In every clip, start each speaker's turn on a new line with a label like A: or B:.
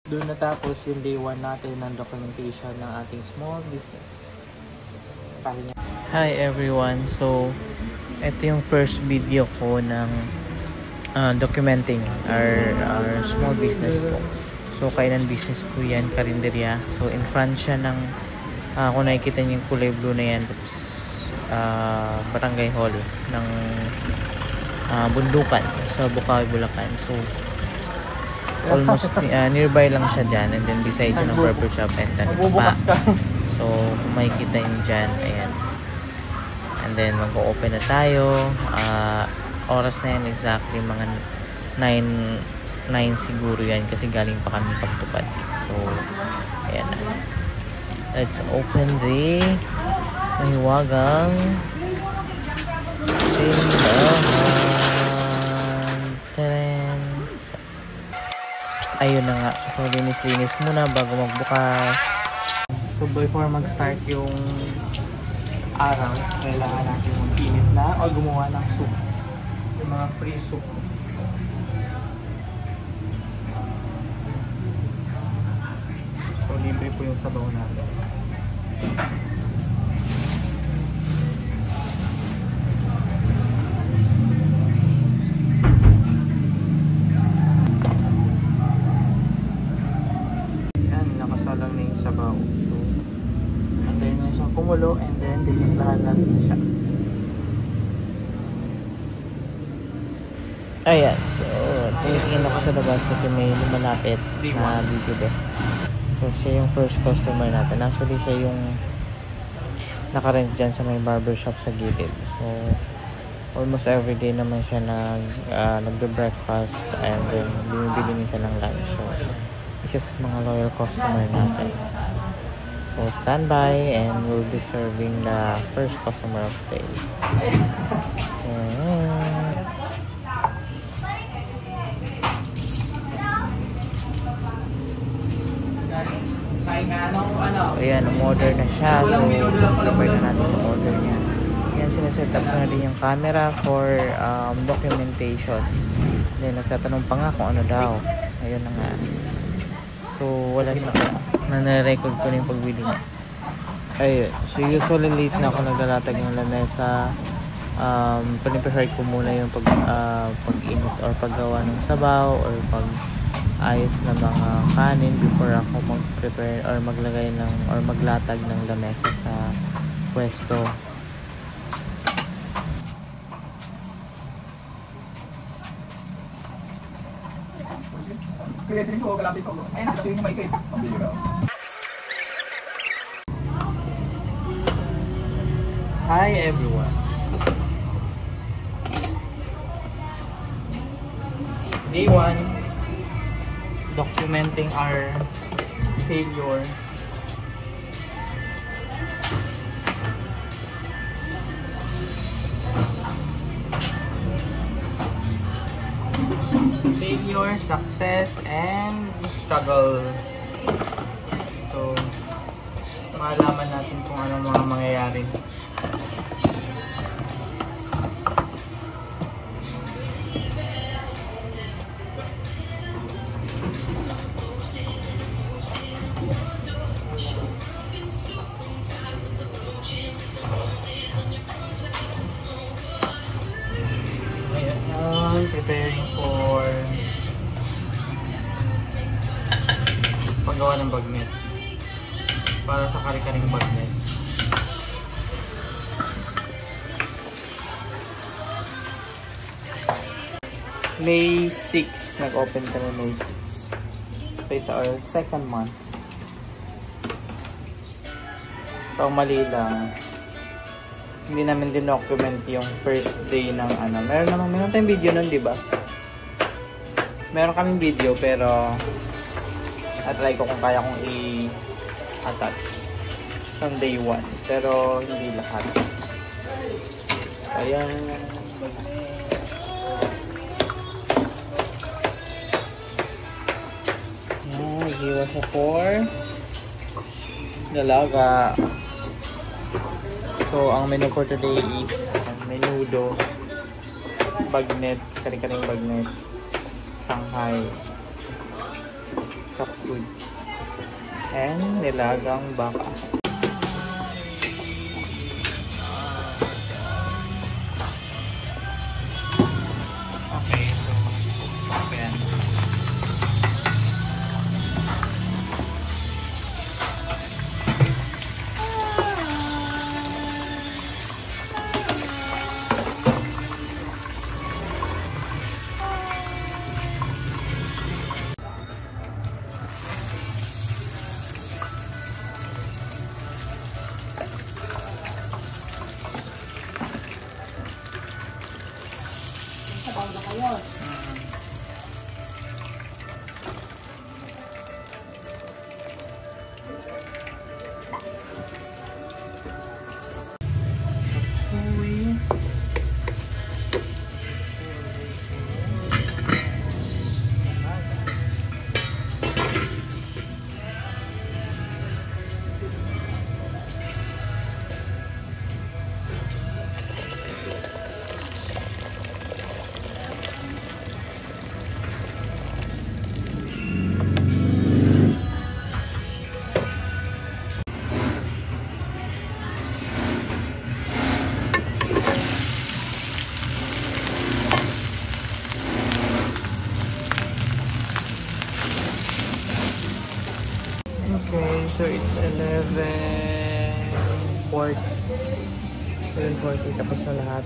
A: Doon natapos yung day 1 natin ng documentation ng ating small business. Hi everyone! So, ito yung first video ko ng documenting our small business po. So, kainan business po yan, karinderya. So, in front siya ng, kung nakikita niyo yung kulay blue na yan, that's Barangay Hall ng Bundukan sa Bukawi, Bulacan. So, almost nearby lang siya dyan, and then beside siya ng barber shop and then pa. So kung makikita nyo dyan, ayan, and then mag-open na tayo. Oras na yan exactly mga 9 siguro yan kasi galing pa kami pagtupad. So ayan na, let's open the mahiwagang tindahan. Ayun na nga. So, linis-linis muna bago magbukas. So, before mag-start yung araw, kailangan natin mag-init na o gumawa ng soup. Yung mga free soup. So, libre po yung sabaw natin. Lang na yung sabaw. So, antayin na siyang kumulo and then titimplahan natin siya. Ayan. So, tingin ako sa labas kasi may lumalapit na bibili. So, siya yung first customer natin. Actually, siya yung nakarent dyan sa may barbershop sa gilid. So, almost everyday naman siya nagbe-breakfast and then bumibili minsan ng lunch. So, just mga loyal customer natin. So stand by and we'll be serving the first customer of the day. So ayan, umorder na siya. So prepare na natin yung order niya. Ayan, sineset up na din yung camera for documentation. Then nagtatanong pa nga kung ano daw. Ayun na nga. So, wala siya. Nare-record ko na yung pagbili niya. Ayun. So, usually late na ako naglalatag ng lamesa. Paniprepare ko muna yung pag-init or paggawa ng sabaw or pag-ayos ng mga kanin before ako mag-prepare or maglagay ng or maglatag ng lamesa sa pwesto. Hi everyone. Day 1, documenting our failure. Failure, success, and struggle. So, malaman natin kung anong mga mangyayari. Ayan, preparing for paggawa ng bagnet para sa kare-karing bagnet. May 6 nag-open kami, May 6. So it's our second month. So mali lang, hindi namin din-document yung first day ng ano. Meron tayong video nun, di ba? Meron kaming video pero try ko kung kaya kong i-attach from day 1. Pero hindi lahat. Ayan. Iwa siya for dalaga. So, ang menu for today is menudo, bagnet, kare-karing bagnet, Shanghai. chop suey. And nilagang baka. Okay, so ayan. Okay, so it's 11:40. 11:40 tapos na lahat.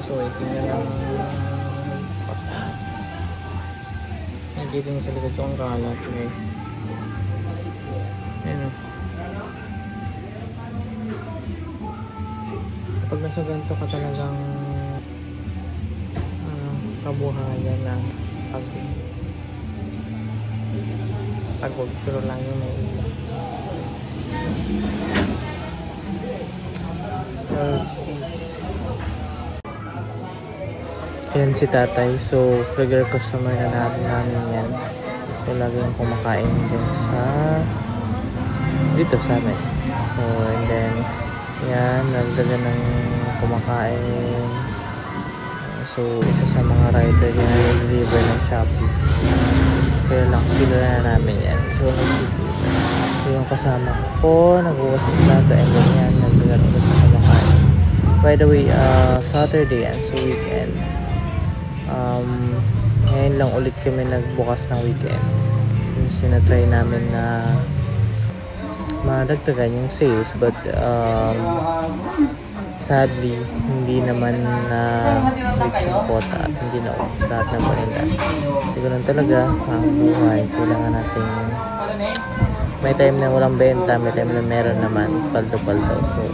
A: So waiting na lang customer. Nandito niya sa likod ko ang kalat, guys. Ayan. Kapag nasa ganito ka talagang kabuhayan na pagod, pero lang yung may yan si tatay. So regular customer na namin yan. So lagi yung kumakain dyan dito sa amin. So and then yan, nagdaga ng kumakain. So isa sa mga rider yan na deliver ng Shopee. Pero lang, pinula na namin yan. So, yung kasama ko, nag-uwas ng plato, and then yan, nagbigar ulit na kumakain. By the way, Saturday yan, so weekend. Ngayon lang ulit kami nagbukas ng weekend. Since sinatry namin na madagdagan yung sales, but sadly, hindi naman na reach yung quota at hindi na ubos lahat ng paninda. So, ganun talaga ang buhay. Kailangan natin may time na walang benta, may time na meron naman, paldo-paldo. So,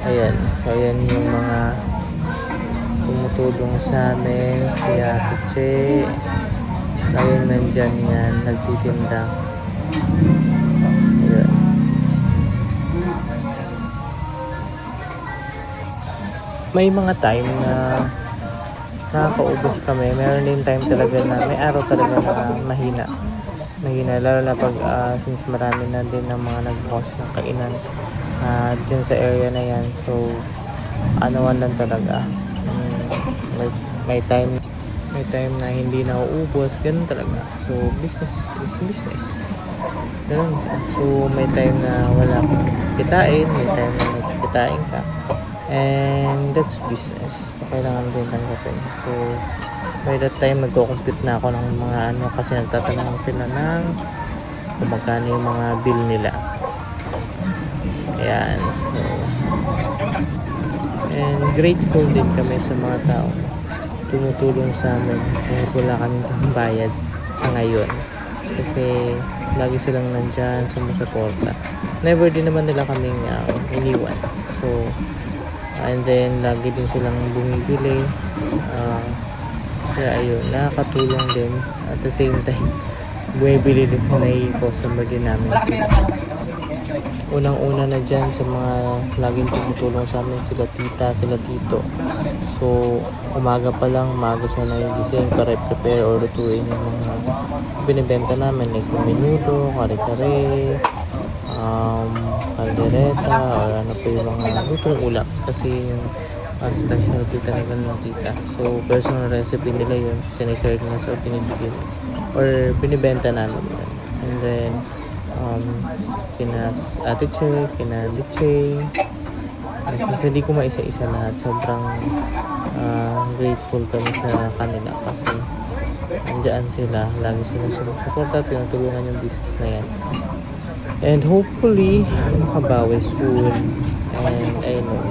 A: ayan. So, ayan yung mga tumutulong sa amin. Si Ate Che, laging nandyan yan, nagtitinda. Ayan. May mga time na nakakaubos kami. Meron din time talaga na may araw talaga na mahina. Lalo na pag since marami na din ng mga nagbukas ng kainan dyan sa area na yan. So anuan lang talaga. May time na hindi na uubos. Ganun talaga. So business is business. Ganun. So may time na wala kang kitain. May time na may kitain ka. And that's business. So, kailangan din tanggapin. So, by that time, nagko-compute na ako ng mga kasi nagtatanong sila ng kung magkano yung mga bill nila. Ayan. So, and grateful din kami sa mga tao tumutulong sa amin kahit wala kaming bayad sa ngayon. Kasi, lagi silang nandyan, sumusuporta. Never din naman nila kaming iniwan. So, and then lagi din silang bumibili, kaya ayun, nakakatulong din. At the same time, bumibili din sa customer din namin. So, unang-una na dyan sa mga laging tumutulong sa amin, sila tita, sila tito. So umaga pa lang, umaga sila nagigising para i-prepare or lutuin yung mga binibenta namin, like menudo, kare-kare, kaldereta, or ano pa yung mga lutong ulam, kasi yung specialty talaga ng tita. So personal recipe nila yun, sineserve nila sa pinibigyan. or binibenta namin yan. And then kina Ate Che, kina Biche, kasi hindi ko maisa-isa lahat. Sobrang grateful kami sa kanila kasi andyan sila, lagi sila sumusuporta, tinutulungan yung business na yan. And hopefully makabawi soon, and I know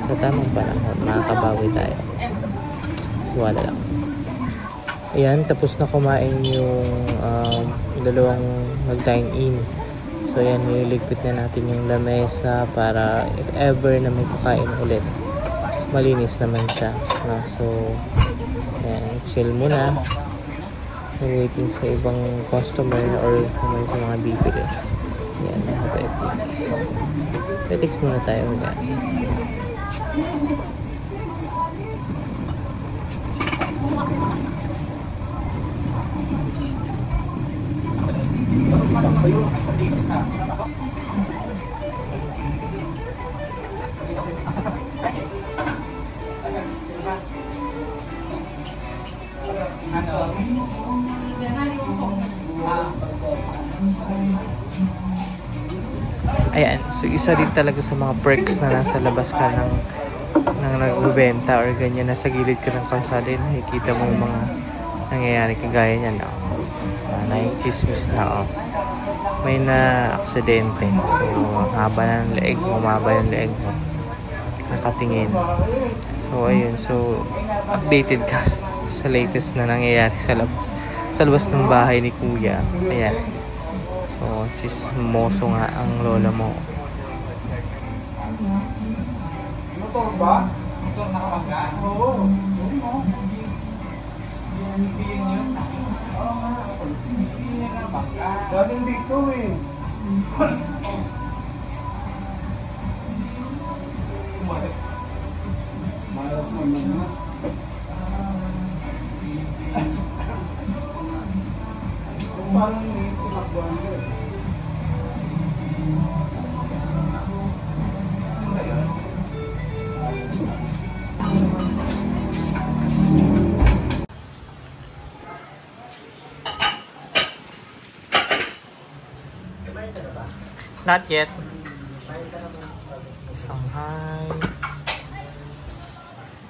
A: sa tamang panahon makakabawi tayo. Wala lang. Ayan, tapos na kumain yung dalawang nag-dine in. So ayan, nililigpit na natin yung lamesa para if ever na may kakain ulit, malinis naman siya, no? So ayan, chill muna, waiting sa ibang customer or kung may mga bibili. Ayan, petics muna tayo. Ayan. Ayan, so isa din talaga sa mga perks na nasa labas ka ng nagbebenta or ganyan, nasa gilid ka ng kalsada, nakikita mo yung mga nangyayari kagaya niyan, no? Naichismis na, may na aksidente, so haba ng leeg mo, nakatingin. So ayun, so updated ka sa latest na nangyayari sa labas ng bahay ni Kuya. Ayan, so chismoso nga ang lola mo.
B: Motor ba? Motor na kabangga? Oo. Galing dito eh. Malas naman na. Parang tinakbuhan ko eh.
A: Not yet. Shanghai.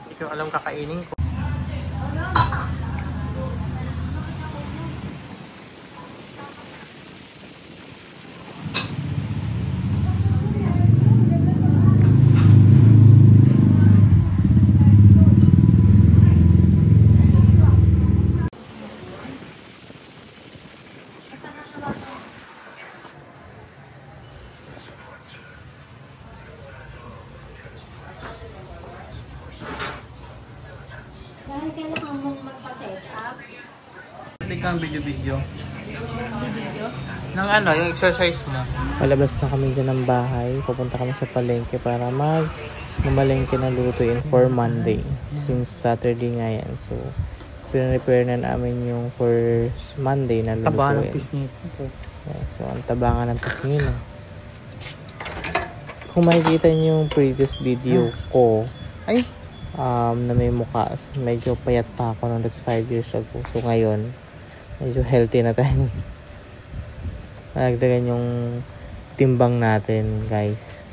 A: Hindi ko alam kakainin ko.
C: Kailangan mong magpa-set up.
A: Tingnan video. Nang ano, yung exercise mo. Palabas na kami dyan ng bahay. Pupunta kami sa palengke para mamalengke na lutuin for Monday. Since Saturday nga yan. So, pinrepair na namin yung for Monday na lutuin. Taba ng pisngit. Yeah, so, ang taba nga ng pisngit. Kung makikita niyo yung previous video ko, na may mukha, medyo payat pa ako nung that's 5 years ago. So ngayon, medyo healthy na tayo. Nagdagan yung timbang natin, guys.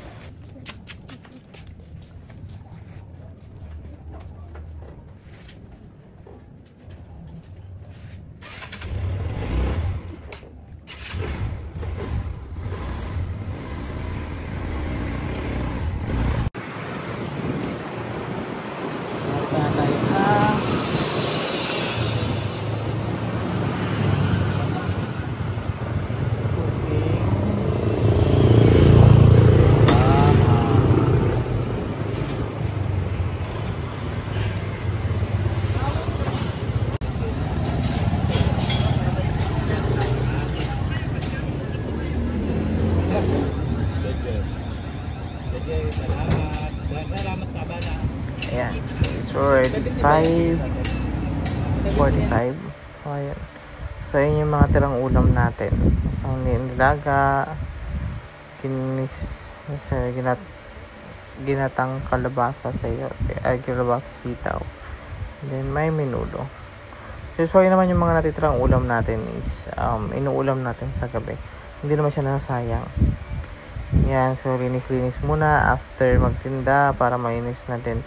A: Ayan, so it's already 5:45. Ayan. So yun yung mga tirang ulam natin. Isang nilaga, ginatang kalabasa sa iyo, kalabasa sitaw. And then may menudo. So, sorry naman yung mga natitirang ulam natin is inuulam natin sa gabi. Hindi naman siya nasayang. Yan, so linis-linis muna after magtinda para mainis na din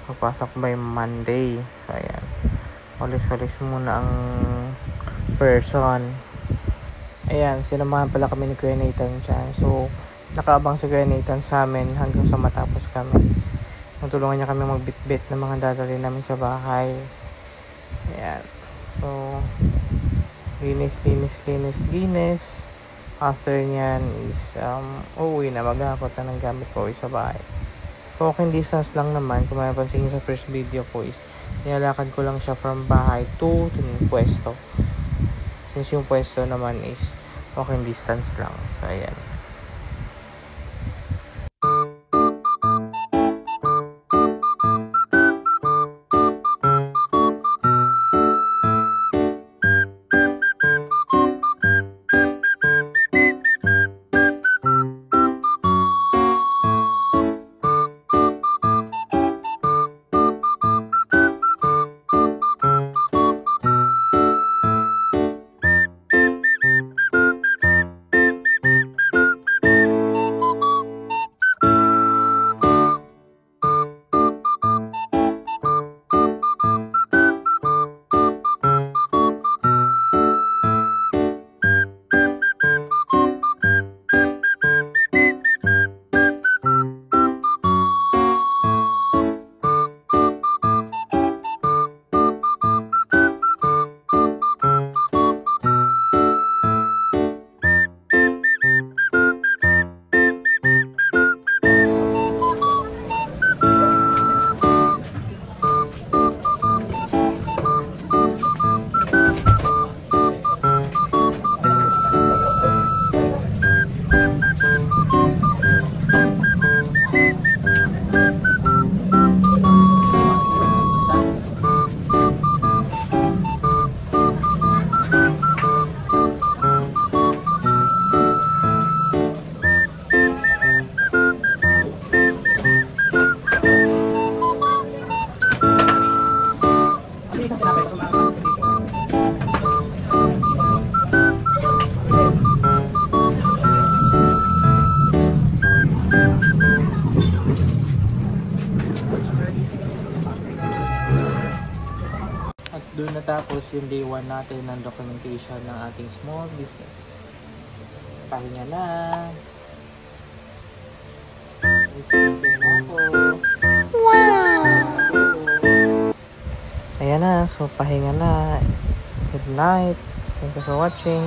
A: magpasok by Monday. So, ayan. Walis-walis muna ang person. Ayan, sinamahan pala kami ni Kuya Nathan dyan. So, nakaabang si Kuya Nathan sa amin hanggang sa matapos kami. Natulungan niya kami magbitbit ng mga dadali namin sa bahay. Ayan. So, linis. After nyan is, uuwi na, maghakot na ng gamit ko sa bahay. So, walking distance lang naman. Kung mapapansin niyo sa first video ko is, nilalakad ko lang siya from bahay to pwesto. Since yung pwesto naman is, walking distance lang. So, ayan. At doon natapos yung day 1 natin ng documentation ng ating small business. Pahinga na. Isipin na ako. Wow! Ayan na. So, pahinga na. Good night. Thank you for watching.